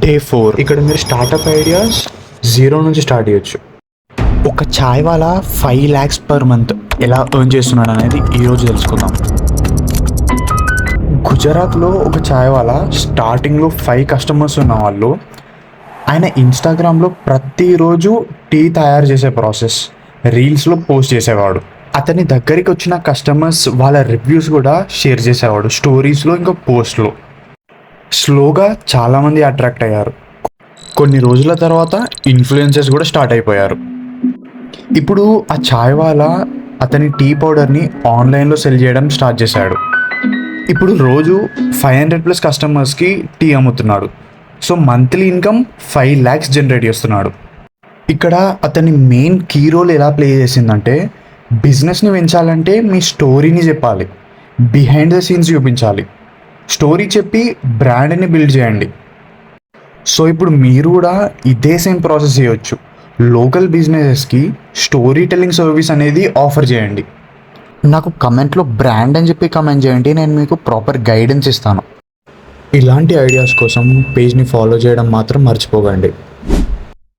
Day 4. ఇక్కడ మీరు startup ideas zero నుంచి స్టార్ట్ చేయొచ్చు. ఒక చాయ్ వాలా 5 lakhs per month ఎలా ఎర్న్ చేస్తున్నాడు అనేది ఈరోజు తెలుసుకుందాం. గుజరాత్లో ఒక చాయ్ వాలా స్టార్టింగ్లో 5 customers ఉన్న వాళ్ళు, ఆయన ఇన్స్టాగ్రామ్లో ప్రతిరోజు టీ తయారు చేసే ప్రాసెస్ రీల్స్లో పోస్ట్ చేసేవాడు. అతని దగ్గరికి వచ్చిన కస్టమర్స్ వాళ్ళ రివ్యూస్ కూడా షేర్ చేసేవాడు స్టోరీస్లో ఇంకా పోస్ట్లో. స్లోగా చాలామంది అట్రాక్ట్ అయ్యారు. కొన్ని రోజుల తర్వాత ఇన్ఫ్లుయెన్సర్స్ కూడా స్టార్ట్ అయిపోయారు. ఇప్పుడు ఆ చాయ్ వాలా అతని టీ పౌడర్ని ఆన్లైన్లో సెల్ చేయడం స్టార్ట్ చేశాడు. ఇప్పుడు రోజు 500+ కస్టమర్స్కి టీ అమ్ముతున్నాడు. So monthly income 5 lakhs generate చేస్తున్నాడు. ఇక్కడ అతని మెయిన్ కీ రోల్ ఎలా ప్లే చేసిందంటే, బిజినెస్ని పెంచాలంటే మీ స్టోరీని చెప్పాలి, బిహైండ్ ద సీన్స్ చూపించాలి. స్టోరీ చెప్పి బ్రాండ్ని బిల్డ్ చేయండి. సో ఇప్పుడు మీరు కూడా ఇదే సేమ్ ప్రాసెస్ చేయొచ్చు. లోకల్ బిజినెసెస్కి స్టోరీ టెల్లింగ్ సర్వీస్ అనేది ఆఫర్ చేయండి. నాకు కమెంట్లో బ్రాండ్ అని చెప్పి కమెంట్ చేయండి, నేను మీకు ప్రాపర్ గైడెన్స్ ఇస్తాను. ఇలాంటి ఐడియాస్ కోసం పేజ్ని ఫాలో చేయడం మాత్రం మర్చిపోకండి.